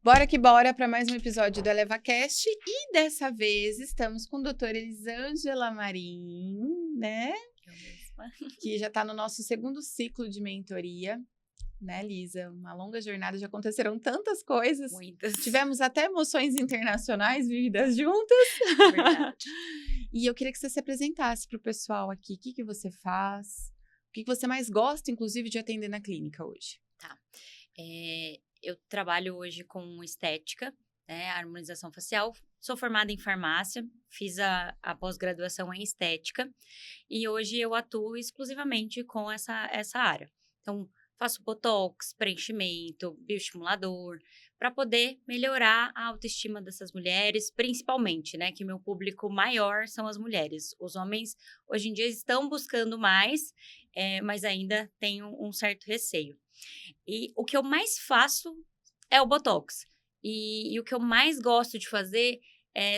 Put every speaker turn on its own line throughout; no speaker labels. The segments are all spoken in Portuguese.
Bora que bora para mais um episódio do ElevaCast e dessa vez estamos com a doutora Elisângela Marim, né?
Eu mesma.
Que já está no nosso segundo ciclo de mentoria, né, Lisa? Uma longa jornada, já aconteceram tantas coisas.
Muitas.
Tivemos até emoções internacionais vividas juntas.
Verdade.
E eu queria que você se apresentasse para o pessoal aqui. O que você faz? O que você mais gosta, inclusive, de atender na clínica hoje?
Tá. Eu trabalho hoje com estética, né? Harmonização facial. Sou formada em farmácia, fiz a pós-graduação em estética e hoje eu atuo exclusivamente com essa área. Então, faço botox, preenchimento, bioestimulador, para poder melhorar a autoestima dessas mulheres, principalmente, né? Que meu público maior são as mulheres. Os homens, hoje em dia, estão buscando mais, mas ainda tem um certo receio. E o que eu mais faço é o botox. E o que eu mais gosto de fazer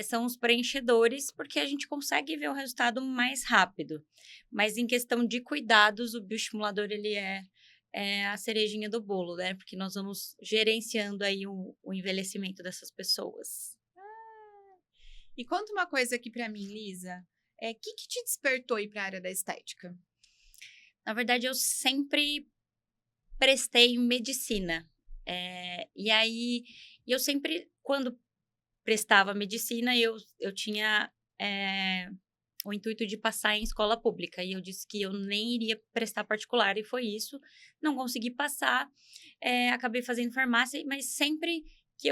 são os preenchedores, porque a gente consegue ver o resultado mais rápido. Mas em questão de cuidados, o bioestimulador ele é a cerejinha do bolo, né? Porque nós vamos gerenciando aí o envelhecimento dessas pessoas.
E conta uma coisa aqui para mim, Lisa. O que te despertou ir para a área da estética?
Na verdade, eu sempre prestei medicina. E aí, eu sempre, quando prestava medicina, eu tinha o intuito de passar em escola pública. E eu disse que eu nem iria prestar particular, e foi isso. Não consegui passar, acabei fazendo farmácia, mas sempre que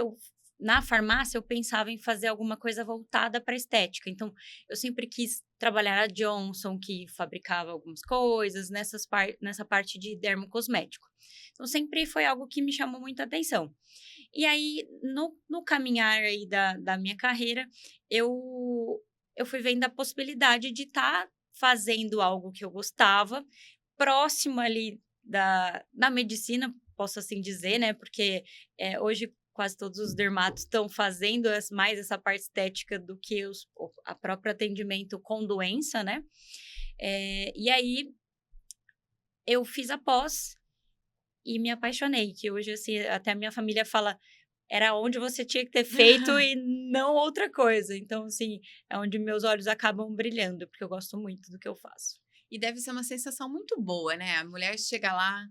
na farmácia, eu pensava em fazer alguma coisa voltada para estética. Então, eu sempre quis trabalhar na Johnson, que fabricava algumas coisas, nessa parte de dermocosmético. Então, sempre foi algo que me chamou muita atenção. E aí, no caminhar aí da minha carreira, eu fui vendo a possibilidade de estar fazendo algo que eu gostava, próximo ali da medicina, posso assim dizer, né? Porque hoje quase todos os dermatos estão fazendo mais essa parte estética do que a próprio atendimento com doença, né? E aí, eu fiz a pós e me apaixonei, que hoje, assim, até a minha família fala, era onde você tinha que ter feito e não outra coisa. Então, assim, é onde meus olhos acabam brilhando, porque eu gosto muito do que eu faço.
E deve ser uma sensação muito boa, né? A mulher chega lá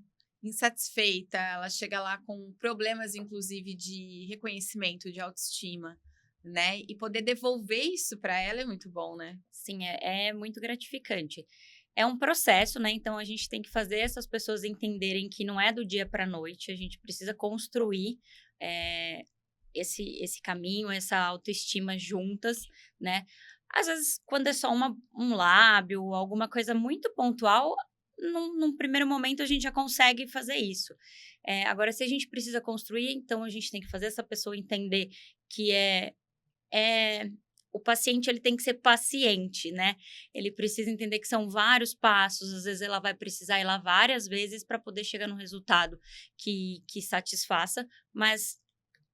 insatisfeita, ela chega lá com problemas, inclusive, de reconhecimento, de autoestima, né? E poder devolver isso para ela é muito bom, né?
Sim, é muito gratificante. É um processo, né? Então, a gente tem que fazer essas pessoas entenderem que não é do dia para a noite, a gente precisa construir esse caminho, essa autoestima juntas, né? Às vezes, quando é só um lábio, alguma coisa muito pontual, num primeiro momento a gente já consegue fazer isso. Agora, se a gente precisa construir, então a gente tem que fazer essa pessoa entender que o paciente ele tem que ser paciente, né? Ele precisa entender que são vários passos, às vezes ela vai precisar ir lá várias vezes para poder chegar no resultado que satisfaça, mas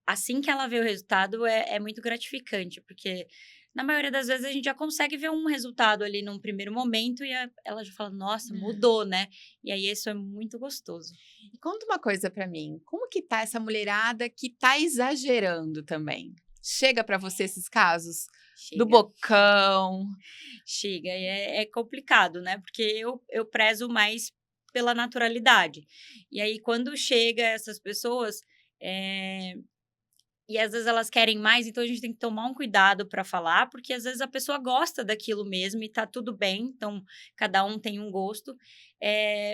assim que ela vê o resultado é muito gratificante, porque na maioria das vezes a gente já consegue ver um resultado ali num primeiro momento e ela já fala, nossa, mudou, né? E aí isso é muito gostoso.
E conta uma coisa para mim, como que tá essa mulherada que tá exagerando também? Chega para você esses casos?
Chega.
Do bocão?
Chega, e é complicado, né? Porque eu prezo mais pela naturalidade. E aí, quando chega essas pessoas, e às vezes elas querem mais, então a gente tem que tomar um cuidado para falar, porque às vezes a pessoa gosta daquilo mesmo e tá tudo bem, então cada um tem um gosto.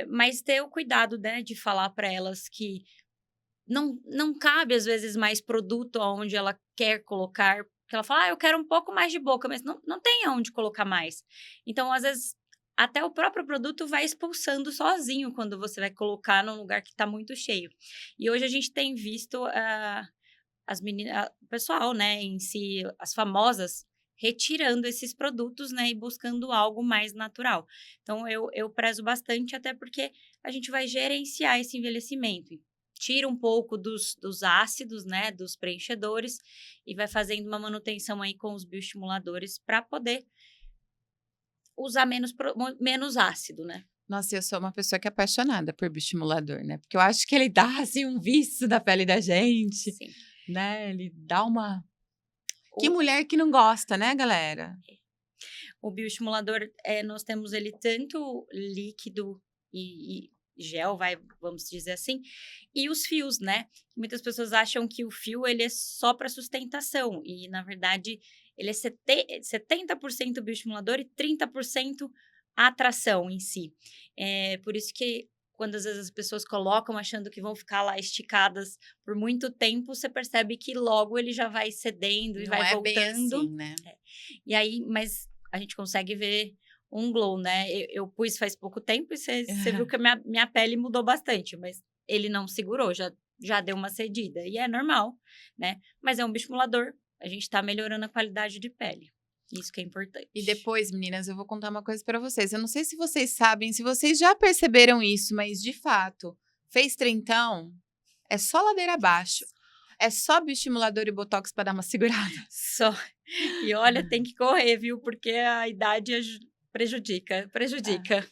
Mas ter o cuidado, né, de falar para elas que não cabe, às vezes, mais produto aonde ela quer colocar, porque ela fala, eu quero um pouco mais de boca, mas não tem aonde colocar mais. Então, às vezes, até o próprio produto vai expulsando sozinho quando você vai colocar num lugar que está muito cheio. E hoje a gente tem visto as meninas, o pessoal, né, em si, as famosas, retirando esses produtos, né, e buscando algo mais natural. Então, eu prezo bastante, até porque a gente vai gerenciar esse envelhecimento. Tira um pouco dos ácidos, né, dos preenchedores, e vai fazendo uma manutenção aí com os bioestimuladores para poder usar menos ácido, né?
Nossa, eu sou uma pessoa que é apaixonada por bioestimulador, né? Porque eu acho que ele dá, assim, um vício da pele da gente.
Sim.
né? Ele dá uma... Que mulher que não gosta, né, galera?
O bioestimulador, nós temos ele tanto líquido e gel, vamos dizer assim, e os fios, né? Muitas pessoas acham que o fio ele é só para sustentação, e na verdade ele é 70% bioestimulador e 30% a atração em si. Por isso que quando às vezes as pessoas colocam achando que vão ficar lá esticadas por muito tempo, você percebe que logo ele já vai cedendo e
Não
vai
é
voltando.
bem assim, né?
E aí, mas a gente consegue ver um glow, né? Eu pus faz pouco tempo e você viu que a minha pele mudou bastante, mas ele não segurou, já deu uma cedida. E é normal, né? Mas é um bioestimulador, a gente tá melhorando a qualidade de pele. Isso que é importante.
E depois, meninas, eu vou contar uma coisa pra vocês. Eu não sei se vocês sabem, se vocês já perceberam isso, mas de fato, fez trentão, é só ladeira abaixo. É só bioestimulador e botox pra dar uma segurada.
Só. E olha, tem que correr, viu? Porque a idade prejudica.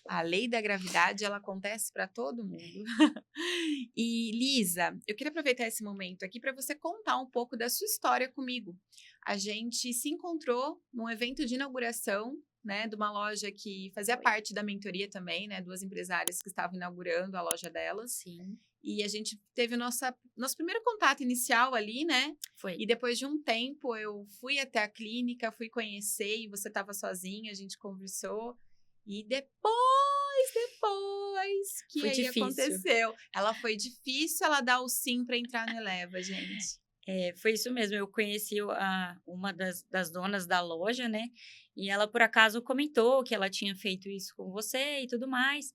A lei da gravidade, ela acontece para todo mundo. E, Lisa, eu queria aproveitar esse momento aqui para você contar um pouco da sua história comigo. A gente se encontrou num evento de inauguração, né, de uma loja que fazia parte da mentoria também, né, duas empresárias que estavam inaugurando a loja delas.
Sim.
E a gente teve nosso primeiro contato inicial ali, né?
Foi.
E depois de um tempo, eu fui até a clínica, fui conhecer e você estava sozinha, a gente conversou. E depois que
Foi
aí
difícil.
aconteceu. Ela foi difícil, ela dá o sim para entrar no Eleva, gente.
Foi isso mesmo, eu conheci uma das donas da loja, né? E ela, por acaso, comentou que ela tinha feito isso com você e tudo mais.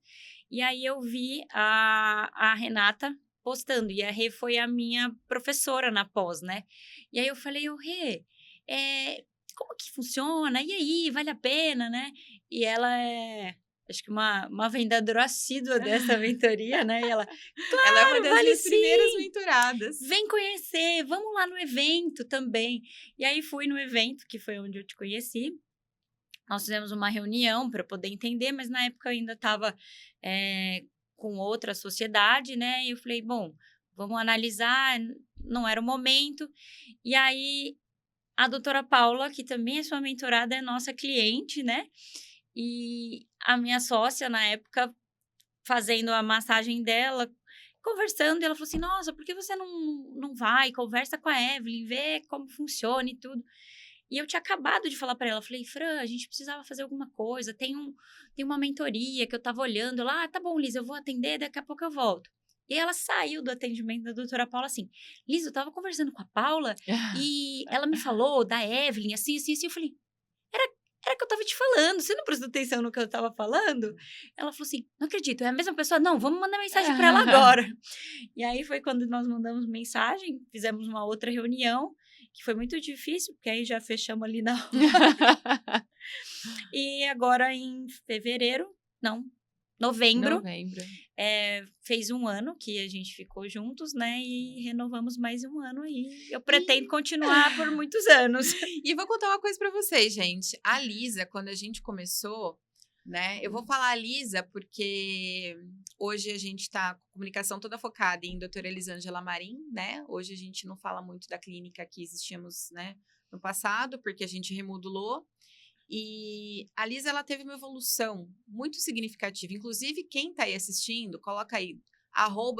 E aí eu vi a Renata postando, e a Rê foi a minha professora na pós, né? E aí eu falei, ô Rê, como que funciona? E aí, vale a pena, né? E ela acho que uma vendedora assídua dessa mentoria, né? E ela, claro,
ela é uma das
vale
minhas
sim.
primeiras mentoradas.
Vem conhecer, vamos lá no evento também. E aí fui no evento, que foi onde eu te conheci. Nós fizemos uma reunião para poder entender, mas na época eu ainda estava com outra sociedade, né? E eu falei, bom, vamos analisar, não era o momento. E aí a doutora Paula, que também é sua mentorada, é nossa cliente, né? E a minha sócia, na época, fazendo a massagem dela, conversando, e ela falou assim, nossa, por que você não vai, conversa com a Evelyn, vê como funciona e tudo. E eu tinha acabado de falar para ela, falei, Fran, a gente precisava fazer alguma coisa, tem uma mentoria que eu tava olhando lá, tá bom, Liz, eu vou atender, daqui a pouco eu volto. E ela saiu do atendimento da doutora Paula assim, Liz, eu tava conversando com a Paula e ela me falou da Evelyn, assim, eu falei, era que eu tava te falando, você não prestou atenção no que eu tava falando? Ela falou assim, não acredito, é a mesma pessoa? Não, vamos mandar mensagem para ela agora. E aí foi quando nós mandamos mensagem, fizemos uma outra reunião, que foi muito difícil, porque aí já fechamos ali na hora. E agora em novembro. Fez um ano que a gente ficou juntos, né? E renovamos mais um ano aí. Eu pretendo continuar por muitos anos.
E vou contar uma coisa pra vocês, gente. A Lisa, quando a gente começou, né? Eu vou falar a Lisa porque hoje a gente tá com a comunicação toda focada em doutora Elisângela Marim, né? Hoje a gente não fala muito da clínica que existíamos, né, no passado, porque a gente remodulou. E a Lisa, ela teve uma evolução muito significativa. Inclusive, quem tá aí assistindo, coloca aí,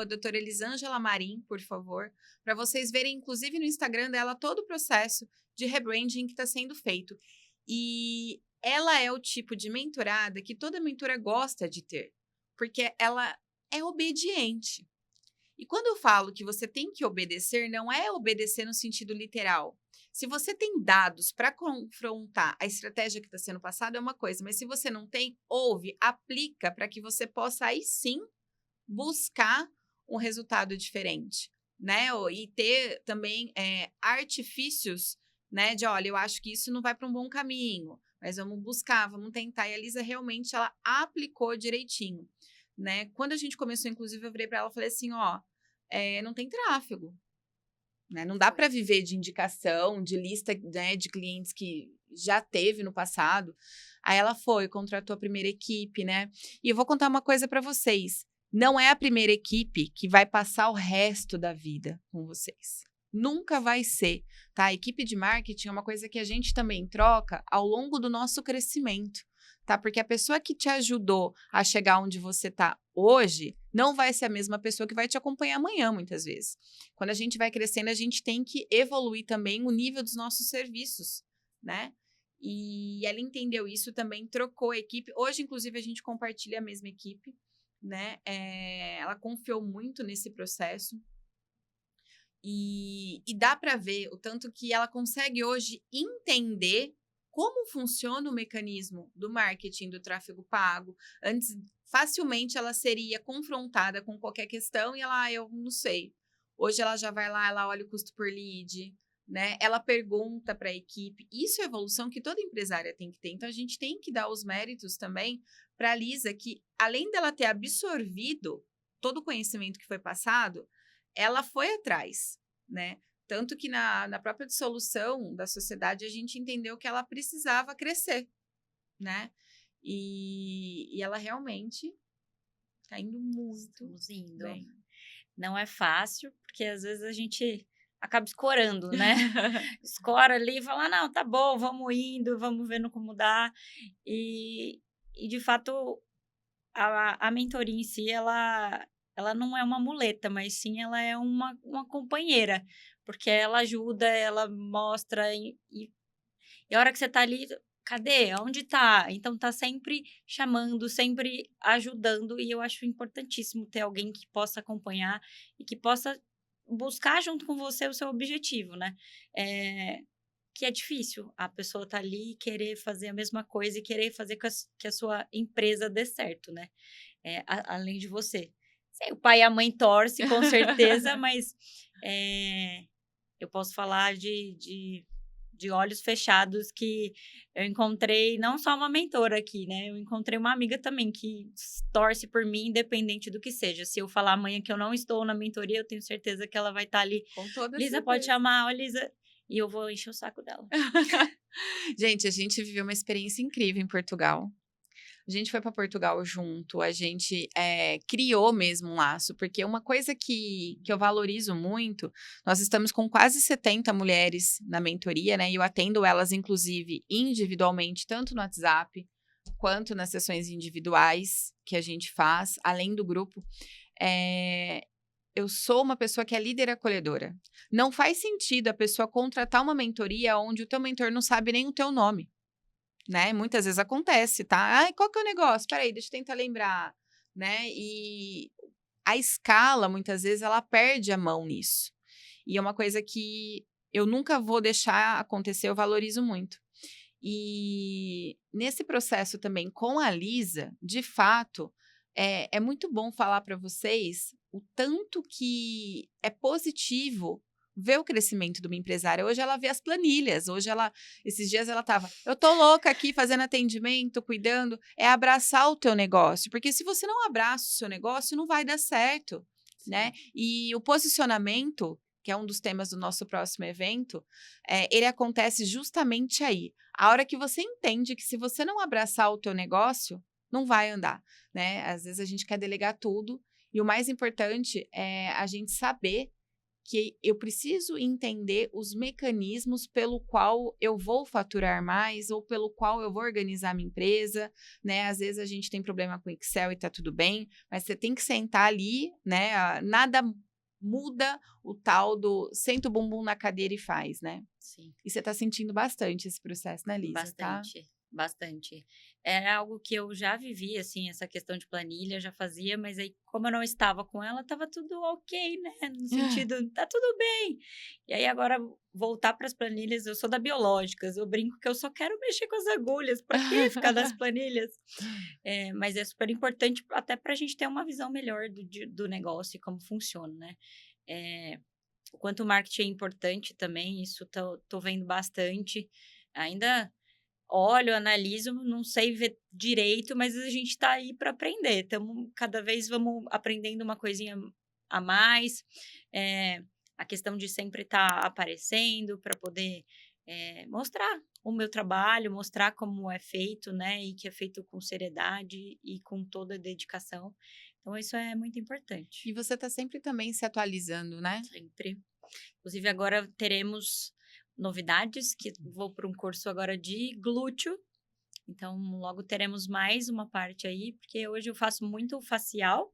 @doutora Elisângela Marim, por favor, para vocês verem, inclusive no Instagram dela, todo o processo de rebranding que está sendo feito. E ela é o tipo de mentorada que toda mentora gosta de ter, porque ela é obediente. E quando eu falo que você tem que obedecer, não é obedecer no sentido literal. Se você tem dados para confrontar a estratégia que está sendo passada, é uma coisa, mas se você não tem, ouve, aplica para que você possa aí sim buscar um resultado diferente, né? E ter também artifícios, né? De, olha, eu acho que isso não vai para um bom caminho, mas vamos buscar, vamos tentar. E a Lisa realmente, ela aplicou direitinho, né? Quando a gente começou, inclusive, eu virei para ela e falei assim, ó, não tem tráfego, né? Não dá para viver de indicação, de lista, né, de clientes que já teve no passado. Aí ela contratou a primeira equipe, né? E eu vou contar uma coisa para vocês. Não é a primeira equipe que vai passar o resto da vida com vocês. Nunca vai ser, tá? A equipe de marketing é uma coisa que a gente também troca ao longo do nosso crescimento, tá? Porque a pessoa que te ajudou a chegar onde você está hoje não vai ser a mesma pessoa que vai te acompanhar amanhã, muitas vezes. Quando a gente vai crescendo, a gente tem que evoluir também o nível dos nossos serviços, né? E ela entendeu isso também, trocou a equipe. Hoje, inclusive, a gente compartilha a mesma equipe, né? Ela confiou muito nesse processo. E dá para ver o tanto que ela consegue hoje entender como funciona o mecanismo do marketing do tráfego pago. Antes, facilmente ela seria confrontada com qualquer questão e ela, eu não sei. Hoje ela já vai lá, ela olha o custo por lead, né? Ela pergunta para a equipe. Isso é evolução que toda empresária tem que ter. Então a gente tem que dar os méritos também para a Lisa, que além dela ter absorvido todo o conhecimento que foi passado, ela foi atrás, né? Tanto que na própria dissolução da sociedade, a gente entendeu que ela precisava crescer, né? E ela realmente está indo muito
Estamos indo.
bem.
Não é fácil, porque às vezes a gente acaba escorando, né? Escora ali e fala, não, tá bom, vamos indo, vamos vendo como dá. E de fato, a mentoria em si, ela não é uma muleta, mas sim ela é uma companheira, porque ela ajuda, ela mostra, e a hora que você tá ali, cadê? Onde tá? Então tá sempre chamando, sempre ajudando, e eu acho importantíssimo ter alguém que possa acompanhar e que possa buscar junto com você o seu objetivo, né? Que é difícil a pessoa tá ali e querer fazer a mesma coisa e querer fazer que a sua empresa dê certo, né? Além de você. Sei, o pai e a mãe torcem, com certeza, mas eu posso falar de olhos fechados que eu encontrei não só uma mentora aqui, né? Eu encontrei uma amiga também que torce por mim, independente do que seja. Se eu falar amanhã que eu não estou na mentoria, eu tenho certeza que ela vai estar ali.
Com toda
Lisa, pode
certeza.
chamar, ó, Lisa. E eu vou encher o saco dela.
Gente, a gente viveu uma experiência incrível em Portugal. A gente foi para Portugal junto, a gente criou mesmo um laço, porque uma coisa que eu valorizo muito, nós estamos com quase 70 mulheres na mentoria, né? E eu atendo elas, inclusive, individualmente, tanto no WhatsApp quanto nas sessões individuais que a gente faz, além do grupo. Eu sou uma pessoa que é líder acolhedora. Não faz sentido a pessoa contratar uma mentoria onde o teu mentor não sabe nem o teu nome, né? Muitas vezes acontece, tá? Ai, qual que é o negócio? Peraí, deixa eu tentar lembrar, né? E a escala, muitas vezes, ela perde a mão nisso. E é uma coisa que eu nunca vou deixar acontecer, eu valorizo muito. E nesse processo também com a Lisa, de fato, é muito bom falar para vocês o tanto que é positivo ver o crescimento de uma empresária. Hoje ela vê as planilhas, esses dias ela estava, eu tô louca aqui fazendo atendimento, cuidando, é abraçar o teu negócio, porque se você não abraça o seu negócio, não vai dar certo, né? E o posicionamento, que é um dos temas do nosso próximo evento, ele acontece justamente aí. A hora que você entende que se você não abraçar o teu negócio, não vai andar, né? Às vezes a gente quer delegar tudo e o mais importante é a gente saber que eu preciso entender os mecanismos pelo qual eu vou faturar mais ou pelo qual eu vou organizar minha empresa, né? Às vezes a gente tem problema com Excel e tá tudo bem, mas você tem que sentar ali, né? Nada muda o tal do senta o bumbum na cadeira e faz, né?
Sim.
E você tá sentindo bastante esse processo, né, Lisa?
Bastante, bastante. Era algo que eu já vivi, assim, essa questão de planilha, já fazia, mas aí, como eu não estava com ela, estava tudo ok, né? No sentido, tá tudo bem. E aí, agora, voltar para as planilhas, eu sou da Biológicas, eu brinco que eu só quero mexer com as agulhas, para que ficar nas planilhas? Mas é super importante até para a gente ter uma visão melhor do negócio e como funciona, né? O quanto o marketing é importante também, isso tô vendo bastante. Ainda olho, analiso, não sei ver direito, mas a gente está aí para aprender. Cada vez vamos aprendendo uma coisinha a mais. A questão de sempre estar aparecendo para poder mostrar o meu trabalho, mostrar como é feito, né? E que é feito com seriedade e com toda a dedicação. Então, isso é muito importante.
E você tá sempre também se atualizando, né?
Sempre. Inclusive, agora teremos novidades, que vou para um curso agora de glúteo. Então, logo teremos mais uma parte aí, porque hoje eu faço muito facial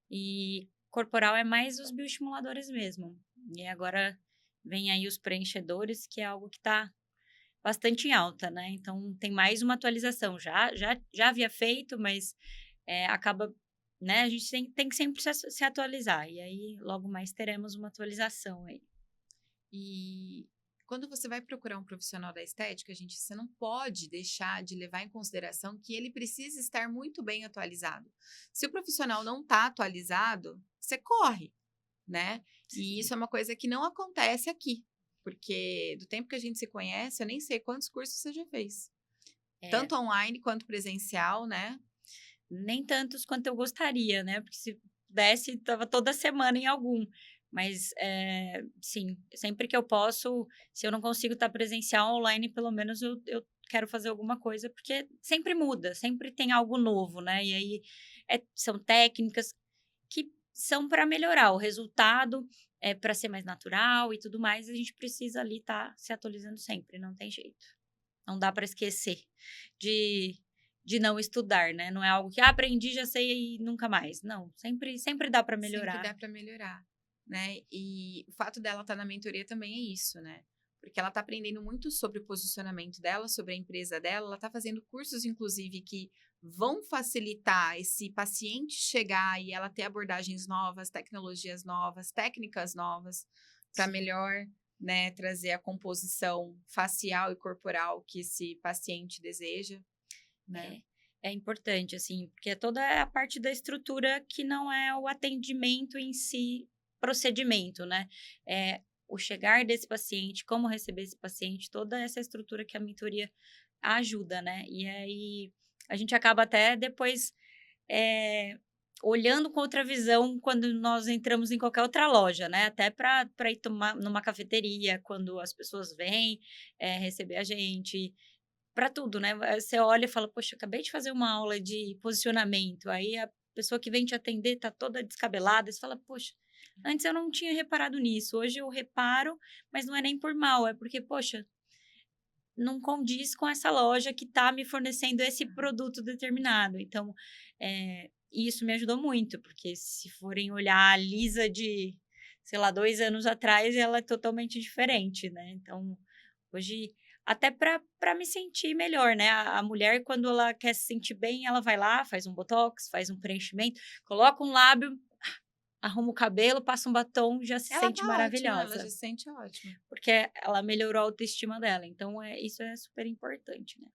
e corporal é mais os bioestimuladores mesmo. E agora vem aí os preenchedores, que é algo que está bastante em alta, né? Então, tem mais uma atualização. Já havia feito, mas acaba, né? A gente tem que sempre se atualizar. E aí, logo mais teremos uma atualização aí.
E quando você vai procurar um profissional da estética, gente, você não pode deixar de levar em consideração que ele precisa estar muito bem atualizado. Se o profissional não está atualizado, você corre, né? E isso é uma coisa que não acontece aqui, porque do tempo que a gente se conhece, eu nem sei quantos cursos você já fez.
É,
Tanto online quanto presencial, né?
nem tantos quanto eu gostaria, né? Porque se pudesse, estava toda semana em algum. Mas, sim, sempre que eu posso, se eu não consigo estar presencial online, pelo menos eu quero fazer alguma coisa, porque sempre muda, sempre tem algo novo, né? E aí são técnicas que são para melhorar o resultado, para ser mais natural e tudo mais, a gente precisa ali estar se atualizando sempre, não tem jeito. Não dá para esquecer de de não estudar, né, não é algo que: aprendi, já sei e nunca mais". Não, sempre dá para
Sempre
melhorar.
dá para melhorar, né? E o fato dela estar na mentoria também é isso, né? Porque ela está aprendendo muito sobre o posicionamento dela, sobre a empresa dela. Ela está fazendo cursos, inclusive, que vão facilitar esse paciente chegar e ela ter abordagens novas, tecnologias novas, técnicas novas, para
Sim.
melhor, né, trazer a composição facial e corporal que esse paciente deseja, né?
É, é importante, assim, porque é toda a parte da estrutura que não é o atendimento em si, procedimento, né? É o chegar desse paciente, como receber esse paciente, toda essa estrutura que a mentoria ajuda, né? E aí a gente acaba até depois eh, olhando com outra visão quando nós entramos em qualquer outra loja, né? Até para ir tomar numa cafeteria, quando as pessoas vêm receber a gente. Para tudo, né, você olha e fala: "Poxa, acabei de fazer uma aula de posicionamento", aí a pessoa que vem te atender tá toda descabelada, você fala: "Poxa, antes eu não tinha reparado nisso, hoje eu reparo, mas não é nem por mal, é porque, poxa, não condiz com essa loja que tá me fornecendo esse produto determinado". Então, isso me ajudou muito, porque se forem olhar a Lisa de, sei lá, 2 anos atrás, ela é totalmente diferente, né. Então, hoje até para me sentir melhor, né, a mulher quando ela quer se sentir bem, ela vai lá, faz um botox, faz um preenchimento, coloca um lábio, arruma o cabelo, passa um batom, já se
Ela
sente
tá ótima, ela já
maravilhosa,
se sente ótima.
porque ela melhorou a autoestima dela, então isso é super importante, né.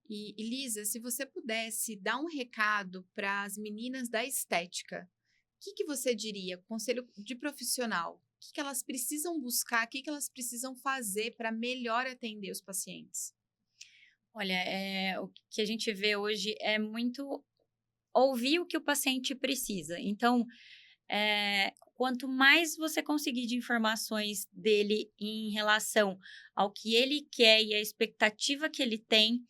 E Lisa, se você pudesse dar um recado para as meninas da estética, o que que você diria? Conselho de profissional. O que que elas precisam buscar? O que que elas precisam fazer para melhor atender os pacientes?
Olha, o que a gente vê hoje é muito ouvir o que o paciente precisa. Então, quanto mais você conseguir de informações dele em relação ao que ele quer e a expectativa que ele tem,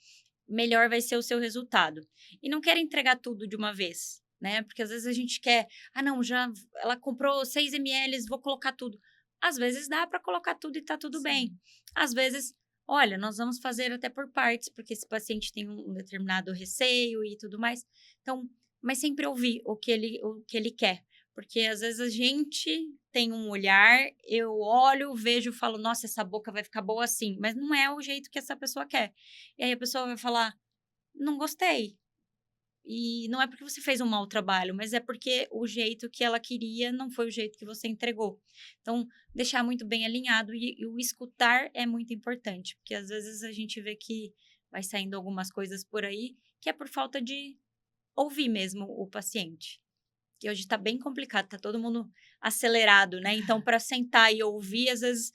melhor vai ser o seu resultado. E não quero entregar tudo de uma vez, né? Porque às vezes a gente quer, ah, não, já ela comprou 6 ml, vou colocar tudo. Às vezes dá para colocar tudo e tá tudo bem.
Sim.
Às vezes, olha, nós vamos fazer até por partes, porque esse paciente tem um determinado receio e tudo mais. Então, mas sempre ouvir o que ele quer. Porque às vezes a gente tem um olhar, eu olho, vejo, falo, nossa, essa boca vai ficar boa assim, mas não é o jeito que essa pessoa quer. E aí a pessoa vai falar: "Não gostei". E não é porque você fez um mau trabalho, mas é porque o jeito que ela queria não foi o jeito que você entregou. Então, deixar muito bem alinhado e o escutar é muito importante, porque às vezes a gente vê que vai saindo algumas coisas por aí, que é por falta de ouvir mesmo o paciente. Que hoje está bem complicado, tá todo mundo acelerado, né, então para sentar e ouvir, às vezes,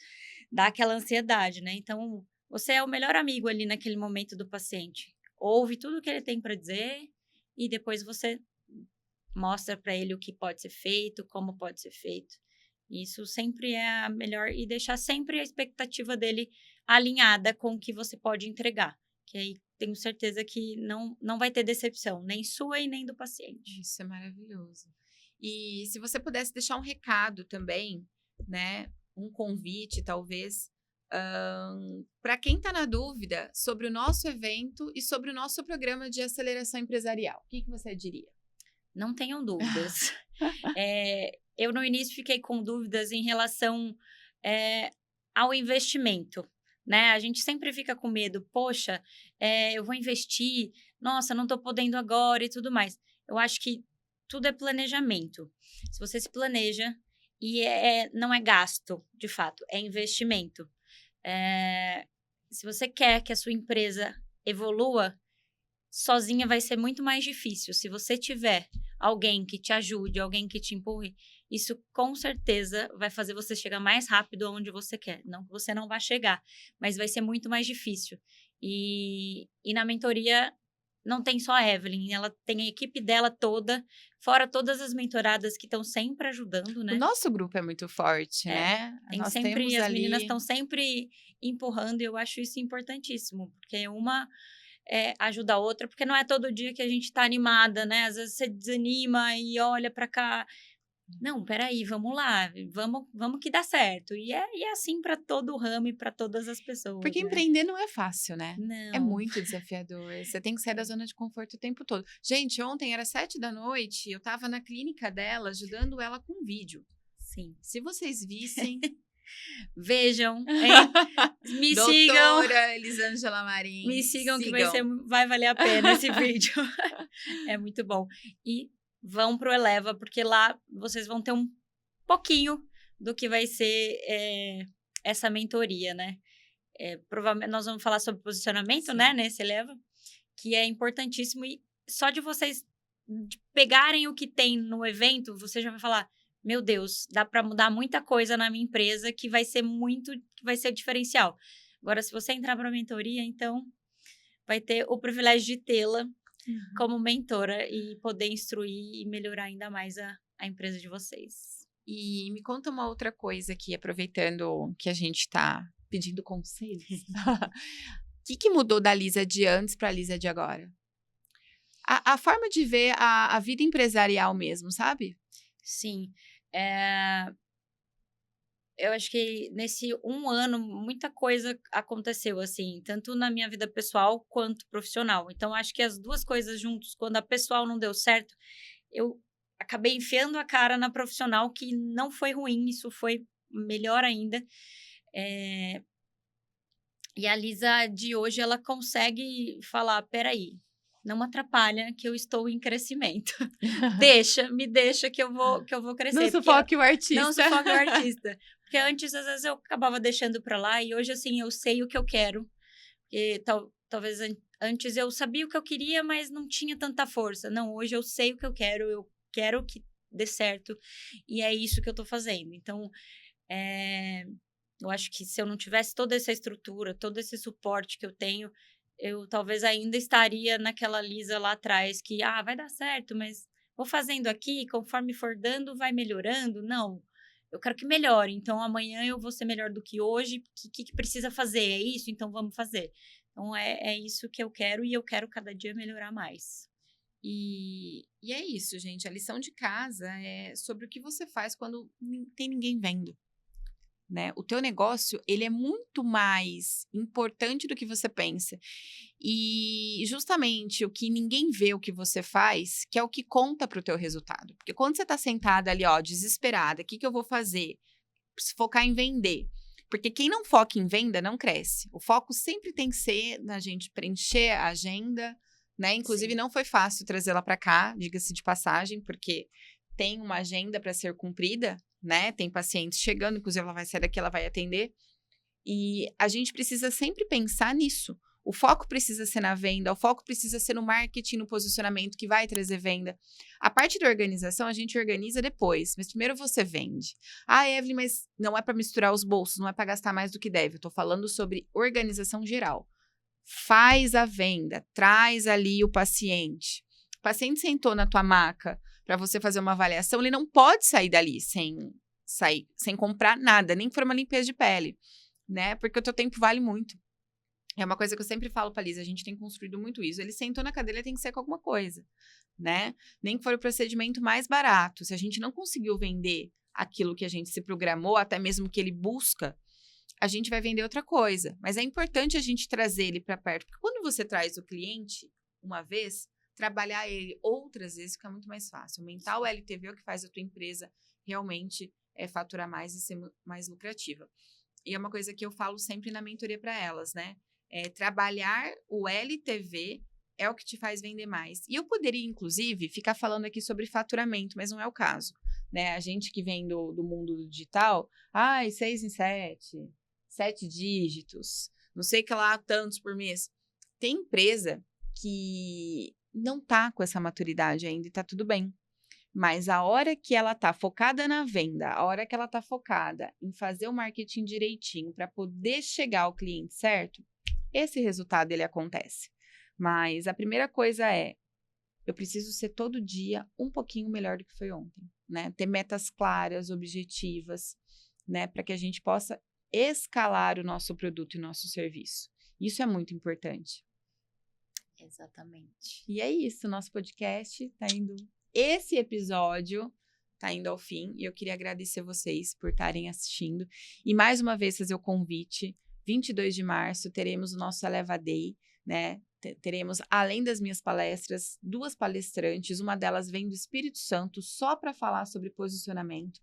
dá aquela ansiedade, né, então você é o melhor amigo ali naquele momento do paciente. Ouve tudo o que ele tem para dizer e depois você mostra para ele o que pode ser feito, como pode ser feito. Isso sempre é a melhor e deixar sempre a expectativa dele alinhada com o que você pode entregar, que aí tenho certeza que não vai ter decepção, nem sua e nem do paciente.
Isso é maravilhoso. E se você pudesse deixar um recado também, né? um convite, talvez, para quem está na dúvida sobre o nosso evento e sobre o nosso programa de aceleração empresarial. O que você diria?
Não tenham dúvidas. Eu, no início, fiquei com dúvidas em relação ao investimento, né? A gente sempre fica com medo. Poxa, eu vou investir. Nossa, não estou podendo agora e tudo mais. Eu acho que tudo é planejamento. Se você se planeja e não é gasto, de fato, é investimento. Se você quer que a sua empresa evolua, sozinha vai ser muito mais difícil. Se você tiver alguém que te ajude, alguém que te empurre, isso com certeza vai fazer você chegar mais rápido aonde você quer. Não que você não vá chegar, mas vai ser muito mais difícil. E na mentoria não tem só a Evelyn, ela tem a equipe dela toda, fora todas as mentoradas que estão sempre ajudando, né?
O nosso grupo é muito forte, né?
Nós temos as meninas estão sempre empurrando e eu acho isso importantíssimo, porque uma ajuda a outra, porque não é todo dia que a gente tá animada, né? Às vezes você desanima e olha pra cá. Não, peraí, vamos lá, vamos que dá certo. E é assim para todo o ramo e para todas as pessoas.
Porque
né?
Empreender não é fácil, né?
Não.
É muito desafiador. Você tem que sair da zona de conforto o tempo todo. Gente, ontem era 7 da noite, eu tava na clínica dela, ajudando ela com vídeo.
Sim.
Se vocês vissem...
Vejam, hein? Me sigam.
Doutora Elisângela Marim.
Me sigam que vai valer a pena esse vídeo. É muito bom. E vão pro Eleva, porque lá vocês vão ter um pouquinho do que vai ser essa mentoria, né? Provavelmente nós vamos falar sobre posicionamento,
Sim.
né? Nesse Eleva, que é importantíssimo. E só de vocês pegarem o que tem no evento, você já vai falar... Meu Deus, dá para mudar muita coisa na minha empresa que vai ser diferencial. Agora, se você entrar para a mentoria, então vai ter o privilégio de tê-la como mentora e poder instruir e melhorar ainda mais a empresa de vocês.
E me conta uma outra coisa aqui, aproveitando que a gente está pedindo conselhos. O que mudou da Lisa de antes para a Lisa de agora? A forma de ver a vida empresarial mesmo, sabe?
Sim. Eu acho que nesse 1 ano, muita coisa aconteceu, assim, tanto na minha vida pessoal quanto profissional. Então, acho que as duas coisas juntos, quando a pessoal não deu certo, eu acabei enfiando a cara na profissional, que não foi ruim, isso foi melhor ainda. E a Lisa de hoje, ela consegue falar, peraí, não me atrapalha que eu estou em crescimento. Me deixa que eu vou crescer.
Não sufoque o artista.
Não sufoque o artista. Porque antes, às vezes, eu acabava deixando pra lá e hoje, assim, eu sei o que eu quero. Porque talvez antes eu sabia o que eu queria, mas não tinha tanta força. Não, hoje eu sei o que eu quero que dê certo e é isso que eu tô fazendo. Então, eu acho que se eu não tivesse toda essa estrutura, todo esse suporte que eu tenho, eu talvez ainda estaria naquela Lisa lá atrás, que, vai dar certo, mas vou fazendo aqui, conforme for dando, vai melhorando. Não, eu quero que melhore, então amanhã eu vou ser melhor do que hoje, o que precisa fazer? É isso? Então vamos fazer. Então é isso que eu quero e eu quero cada dia melhorar mais.
E é isso, gente, a lição de casa é sobre o que você faz quando não tem ninguém vendo. Né? O teu negócio, ele é muito mais importante do que você pensa. E justamente o que ninguém vê o que você faz, que é o que conta para o teu resultado. Porque quando você está sentada ali, desesperada, o que eu vou fazer? Se focar em vender. Porque quem não foca em venda, não cresce. O foco sempre tem que ser na gente preencher a agenda, né? Inclusive, não foi fácil trazê-la para cá, diga-se de passagem, porque tem uma agenda para ser cumprida, né? Tem pacientes chegando, inclusive ela vai sair daqui, ela vai atender. E a gente precisa sempre pensar nisso. O foco precisa ser na venda, o foco precisa ser no marketing, no posicionamento que vai trazer venda. A parte da organização a gente organiza depois, mas primeiro você vende. Evelyn, mas não é para misturar os bolsos, não é para gastar mais do que deve. Eu tô falando sobre organização geral. Faz a venda, traz ali o paciente. O paciente sentou na tua maca para você fazer uma avaliação, ele não pode sair dali sem comprar nada, nem que for uma limpeza de pele, né? Porque o teu tempo vale muito. É uma coisa que eu sempre falo pra Lisa, a gente tem construído muito isso. Ele sentou na cadeira, ele tem que ser com alguma coisa, né? Nem que for o procedimento mais barato. Se a gente não conseguiu vender aquilo que a gente se programou, até mesmo que ele busca, a gente vai vender outra coisa. Mas é importante a gente trazer ele para perto. Porque quando você traz o cliente uma vez, trabalhar ele outras vezes fica muito mais fácil. Aumentar o LTV é o que faz a tua empresa realmente faturar mais e ser mais lucrativa. E é uma coisa que eu falo sempre na mentoria para elas, né? Trabalhar o LTV é o que te faz vender mais. E eu poderia, inclusive, ficar falando aqui sobre faturamento, mas não é o caso. Né? A gente que vem do mundo do digital, 6 em 7 dígitos, não sei que lá, tantos por mês. Tem empresa que não tá com essa maturidade ainda e tá tudo bem. Mas a hora que ela tá focada na venda, a hora que ela tá focada em fazer o marketing direitinho para poder chegar ao cliente certo, esse resultado ele acontece. Mas a primeira coisa eu preciso ser todo dia um pouquinho melhor do que foi ontem, né? Ter metas claras, objetivas, né? Para que a gente possa escalar o nosso produto e nosso serviço. Isso é muito importante.
Exatamente.
E é isso, nosso podcast tá indo... Esse episódio tá indo ao fim e eu queria agradecer vocês por estarem assistindo. E mais uma vez fazer o convite, 22 de março teremos o nosso Eleva Day, né? Teremos, além das minhas palestras, 2 palestrantes, uma delas vem do Espírito Santo só para falar sobre posicionamento.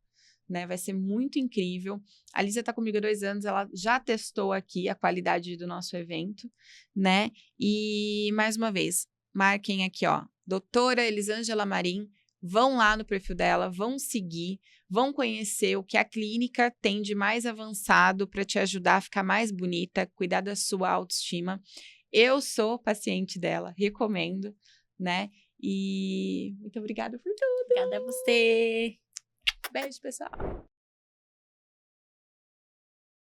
Né, vai ser muito incrível. A Lízia está comigo há 2 anos, ela já testou aqui a qualidade do nosso evento, né? E, mais uma vez, marquem aqui, ó, doutora Elisângela Marim, vão lá no perfil dela, vão seguir, vão conhecer o que a clínica tem de mais avançado para te ajudar a ficar mais bonita, cuidar da sua autoestima. Eu sou paciente dela, recomendo, né? E muito obrigada por tudo.
Obrigada a você.
Beijo, pessoal.